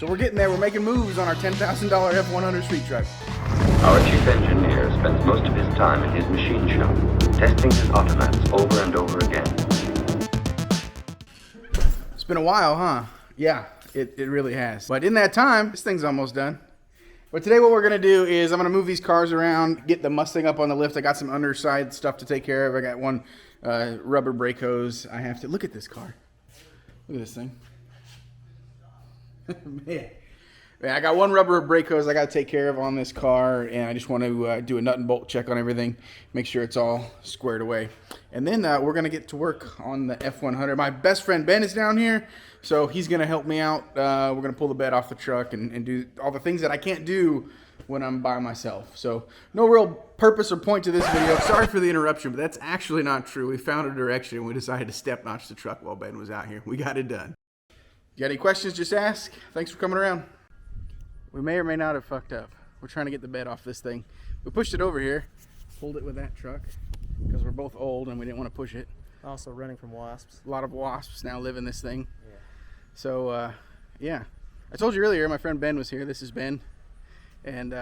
So we're getting there. We're making moves on our $10,000 F100 street truck. Our chief engineer spends most of his time in his machine shop, testing his automats over and over again. It's been a while, huh? Yeah, it really has. But in that time, this thing's almost done. But today what we're going to do is I'm going to move these cars around, get the Mustang up on the lift. I got some underside stuff to take care of. I got one rubber brake hose. I have to... Look at this car. Look at this thing. Man, I got one rubber brake hose I got to take care of on this car, and I just want to do a nut and bolt check on everything, make sure it's all squared away. And then we're going to get to work on the F100. My best friend Ben is down here, so he's going to help me out. We're going to pull the bed off the truck and do all the things that I can't do when I'm by myself. So no real purpose or point to this video. Sorry for the interruption, but that's actually not true. We found a direction, and we decided to step notch the truck while Ben was out here. We got it done. You got any questions, just ask. Thanks for coming around. We may or may not have fucked up. We're trying to get the bed off this thing. We pushed it over here, pulled it with that truck, because we're both old and we didn't want to push it. Also running from wasps. A lot of wasps now live in this thing. Yeah. So, yeah. I told you earlier, my friend Ben was here. This is Ben. And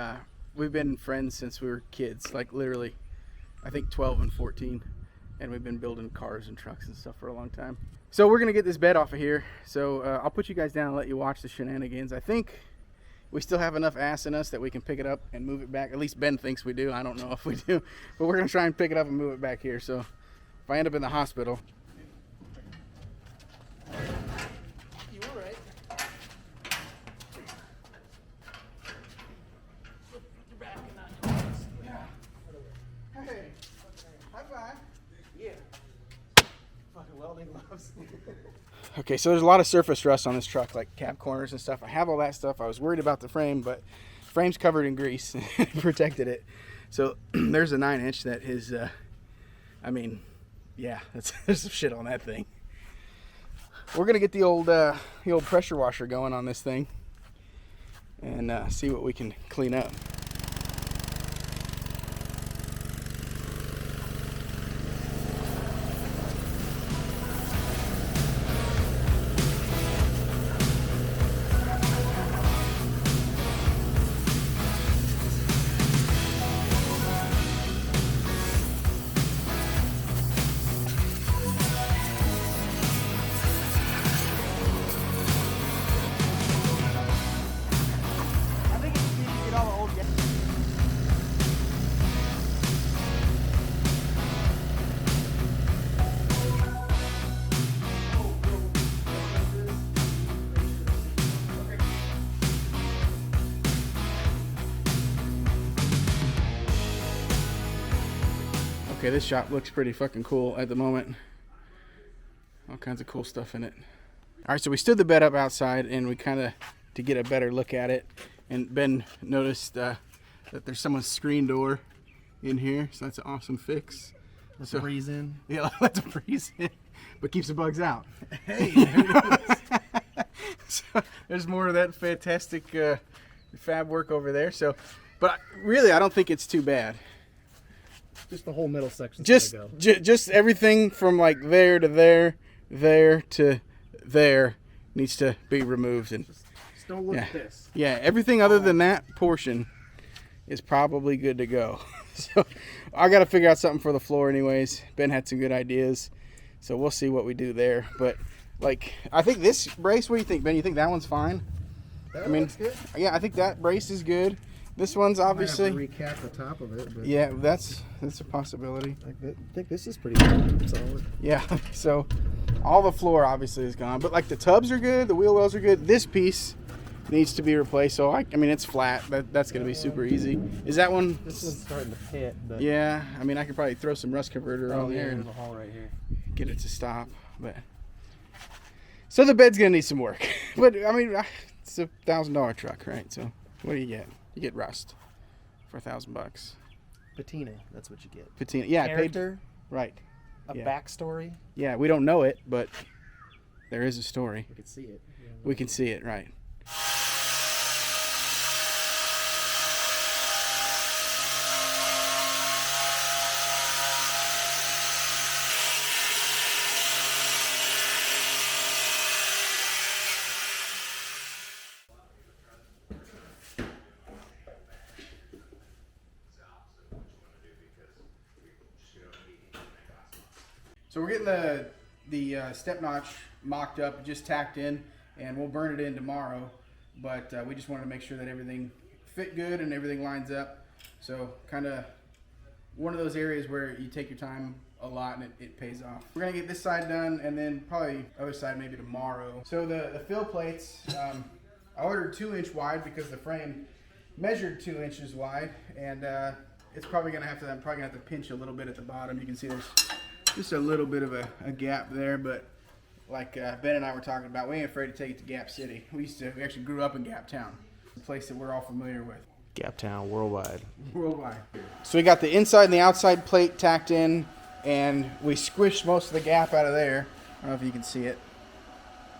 we've been friends since we were kids, like literally, I think 12 and 14. And we've been building cars and trucks and stuff for a long time. So we're going to get this bed off of here. So I'll put you guys down and let you watch the shenanigans. I think we still have enough ass in us that we can pick it up and move it back. At least Ben thinks we do. I don't know if we do. But we're going to try and pick it up and move it back here. So if I end up in the hospital... You all right? You're back and not noise. Yeah. Hey. High five. Yeah. Fucking welding gloves. Okay, so there's a lot of surface rust on this truck, like cab corners and stuff. I have all that stuff. I was worried about the frame, but the frame's covered in grease. Protected it. So there's a 9-inch that is, I mean, yeah, there's some shit on that thing. We're going to get the old pressure washer going on this thing and see what we can clean up. Okay, this shop looks pretty fucking cool at the moment. All kinds of cool stuff in it. All right, so we stood the bed up outside and we kind of, to get a better look at it, and Ben noticed that there's someone's screen door in here, so that's an awesome fix. Let's breeze in. Yeah, let's breeze in, but keeps the bugs out. Hey, there it is. So there's more of that fantastic fab work over there. So, but really, I don't think it's too bad. Just the whole middle section. Just everything from like there to there, there to there needs to be removed. And just don't look at this. Yeah, everything other than that portion is probably good to go. So I got to figure out something for the floor anyways. Ben had some good ideas, so we'll see what we do there. But like, I think this brace, what do you think, Ben? You think that one's fine? That looks good. Yeah, I think that brace is good. This one's obviously... Might have to recap the top of it. But yeah, that's a possibility. I think this is pretty good. Solid. Yeah, so all the floor obviously is gone. But like the tubs are good, the wheel wells are good. This piece needs to be replaced. So I mean, it's flat. That's going to be super easy. Is that one... This is starting to pit. But yeah, I mean, I could probably throw some rust converter on there and there's a hole right here. get it to stop. But so the bed's going to need some work. But I mean, it's a $1,000 truck, right? So what do you get? You get rust for $1,000. Patina, that's what you get. Patina, yeah. Character, right. a Yeah. backstory. Yeah, we don't know it, but there is a story. We can see it. Yeah, We can see it, right. So we're getting the step notch mocked up, just tacked in, and we'll burn it in tomorrow. But we just wanted to make sure that everything fit good and everything lines up. So kind of one of those areas where you take your time a lot and it pays off. We're gonna get this side done and then probably other side maybe tomorrow. So the fill plates, I ordered 2-inch wide because the frame measured 2 inches wide, and it's probably gonna have to, I'm probably gonna have to pinch a little bit at the bottom. You can see there's just a little bit of a gap there, but like Ben and I were talking about, we ain't afraid to take it to Gap City. We actually grew up in Gap Town, a place that we're all familiar with. Gap Town, worldwide. Worldwide. So we got the inside and the outside plate tacked in, and we squished most of the gap out of there. I don't know if you can see it.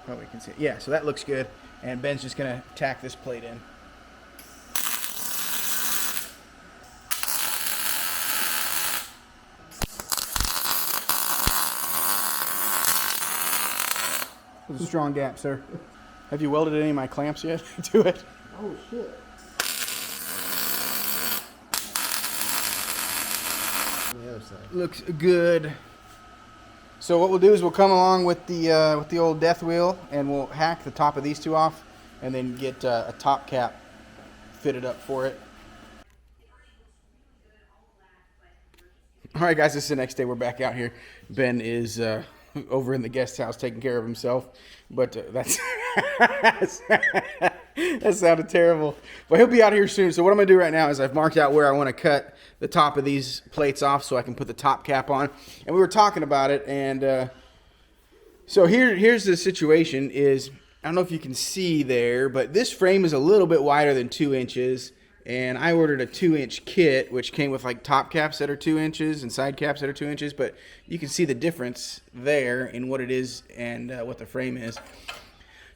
Probably can see it. Yeah, so that looks good. And Ben's just gonna tack this plate in. It's a strong gap, sir. Have you welded any of my clamps yet to it? Oh, shit. On the other side. Looks good. So what we'll do is we'll come along with the old death wheel, and we'll hack the top of these two off, and then get a top cap fitted up for it. All right, guys, this is the next day. We're back out here. Ben is over in the guest house taking care of himself, but that's that sounded terrible. But he'll be out here soon. So what I'm gonna do right now is I've marked out where I want to cut the top of these plates off so I can put the top cap on. And we were talking about it, and so here's the situation. Is I don't know if you can see there, but this frame is a little bit wider than 2 inches. And I ordered a 2-inch kit, which came with like top caps that are 2 inches and side caps that are 2 inches. But you can see the difference there in what it is and what the frame is.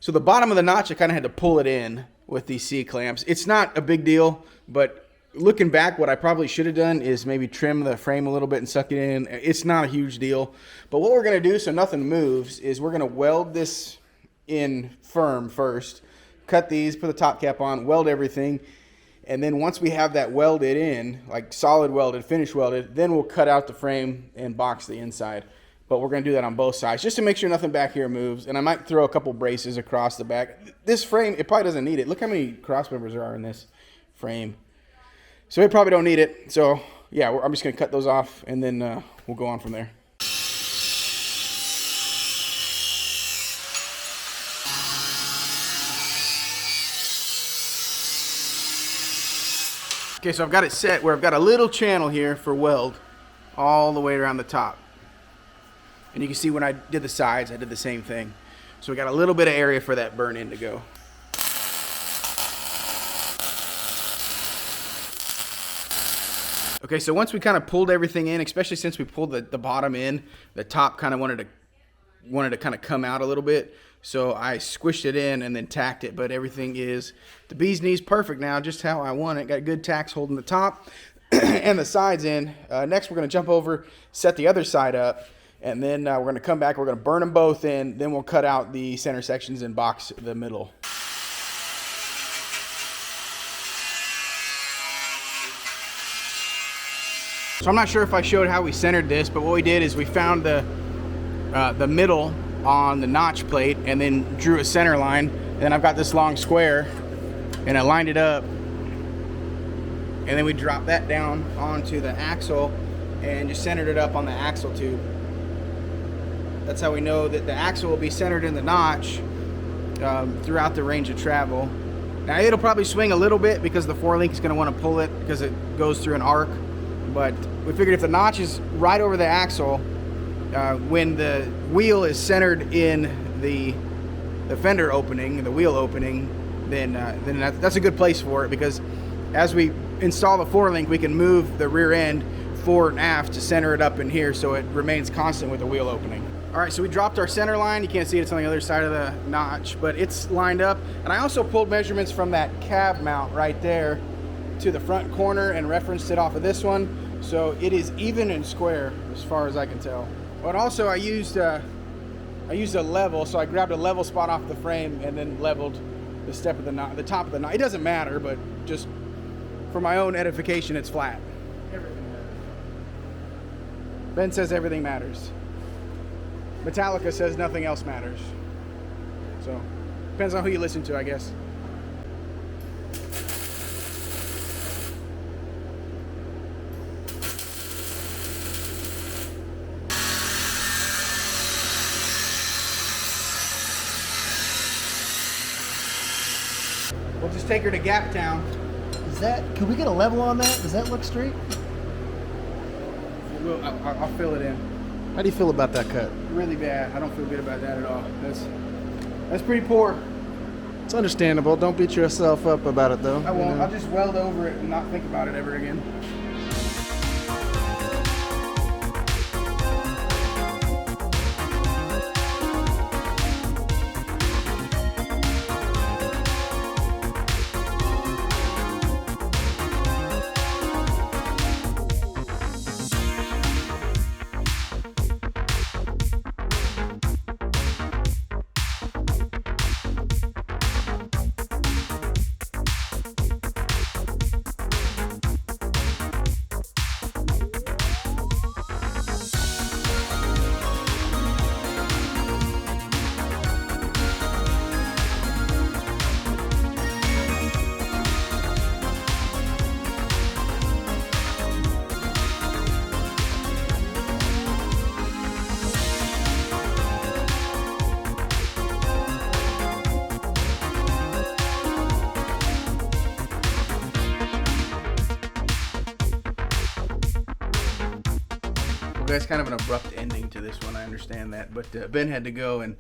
So the bottom of the notch, I kind of had to pull it in with these C-clamps. It's not a big deal, but looking back, what I probably should have done is maybe trim the frame a little bit and suck it in. It's not a huge deal. But what we're going to do so nothing moves is we're going to weld this in firm first. Cut these, put the top cap on, weld everything. And then once we have that welded in, like solid welded, finish welded, then we'll cut out the frame and box the inside. But we're going to do that on both sides just to make sure nothing back here moves. And I might throw a couple braces across the back. This frame, it probably doesn't need it. Look how many cross members there are in this frame. So it probably don't need it. So yeah, I'm just going to cut those off, and then we'll go on from there. Okay, so I've got it set where I've got a little channel here for weld all the way around the top. And you can see when I did the sides, I did the same thing. So we got a little bit of area for that burn in to go. Okay, so once we kind of pulled everything in, especially since we pulled the bottom in, the top kind of wanted to kind of come out a little bit. So I squished it in and then tacked it, but everything is the bee's knees perfect now, just how I want it. Got good tacks holding the top and the sides in. Next, we're going to jump over, set the other side up, and then we're going to come back. We're going to burn them both in. Then we'll cut out the center sections and box the middle. So I'm not sure if I showed how we centered this, but what we did is we found the middle on the notch plate and then drew a center line. And then I've got this long square and I lined it up, and then we dropped that down onto the axle and just centered it up on the axle tube. That's how we know that the axle will be centered in the notch throughout the range of travel. Now it'll probably swing a little bit because the 4-link is going to want to pull it because it goes through an arc, but we figured if the notch is right over the axle, when the wheel is centered in the fender opening, the wheel opening, then that's a good place for it, because as we install the 4-link, we can move the rear end forward and aft to center it up in here so it remains constant with the wheel opening. All right, so we dropped our center line. You can't see it, it's on the other side of the notch, but it's lined up. And I also pulled measurements from that cab mount right there to the front corner and referenced it off of this one. So it is even and square as far as I can tell. But also I used a level, so I grabbed a level spot off the frame and then leveled the step of the knot, the top of the knot. It doesn't matter, but just for my own edification, it's flat. Everything matters. Ben says everything matters. Metallica says nothing else matters. So, depends on who you listen to, I guess. We'll just take her to Gap Town. Is that? Can we get a level on that? Does that look straight? I'll fill it in. How do you feel about that cut? Really bad. I don't feel good about that at all. That's pretty poor. It's understandable. Don't beat yourself up about it, though. I won't. You know? I'll just weld over it and not think about it ever again. That's kind of an abrupt ending to this one. I understand that, but Ben had to go, and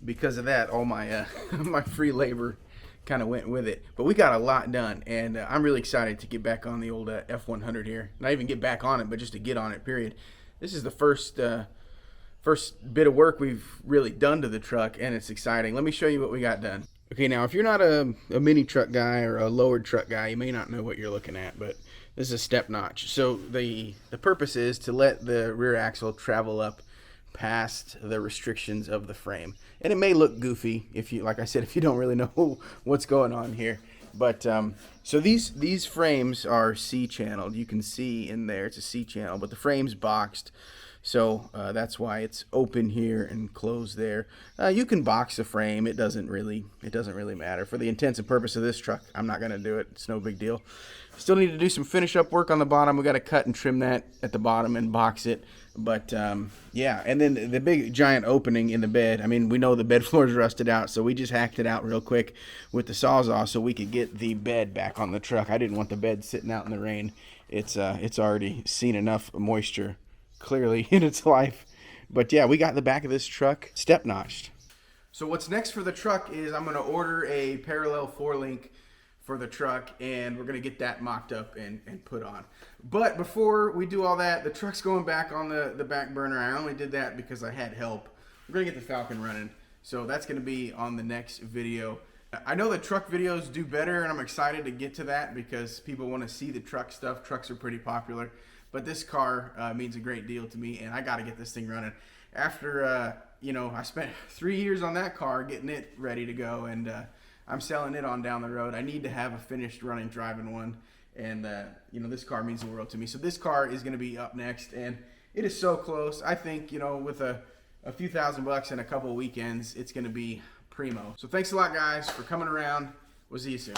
because of that, all my my free labor kind of went with it. But we got a lot done, and I'm really excited to get back on the old F100 here. Not even get back on it, but just to get on it. Period. This is the first bit of work we've really done to the truck, and it's exciting. Let me show you what we got done. Okay, now if you're not a mini truck guy or a lowered truck guy, you may not know what you're looking at, but this is a step notch. So the purpose is to let the rear axle travel up past the restrictions of the frame. And it may look goofy if you, like I said, if you don't really know what's going on here. But so these frames are C-channeled. You can see in there it's a C-channel, but the frame's boxed. So that's why it's open here and closed there. You can box the frame. It doesn't really matter. For the intents and purpose of this truck, I'm not going to do it. It's no big deal. Still need to do some finish up work on the bottom. We got to cut and trim that at the bottom and box it. But yeah, and then the big giant opening in the bed. I mean, we know the bed floor is rusted out, so we just hacked it out real quick with the Sawzall so we could get the bed back on the truck. I didn't want the bed sitting out in the rain. It's already seen enough moisture clearly in its life. But yeah, we got the back of this truck step notched. So what's next for the truck is I'm going to order a parallel 4-link for the truck, and we're going to get that mocked up and put on. But before we do all that, the truck's going back on the back burner. I only did that because I had help. We're going to get the Falcon running, so that's going to be on the next video. I know that truck videos do better, and I'm excited to get to that because people want to see the truck stuff. Trucks are pretty popular. But this car means a great deal to me, and I got to get this thing running. After, I spent 3 years on that car getting it ready to go, and I'm selling it on down the road. I need to have a finished running driving one, and, this car means the world to me. So this car is going to be up next, and it is so close. I think, with a few $1,000 and a couple of weekends, it's going to be primo. So thanks a lot, guys, for coming around. We'll see you soon.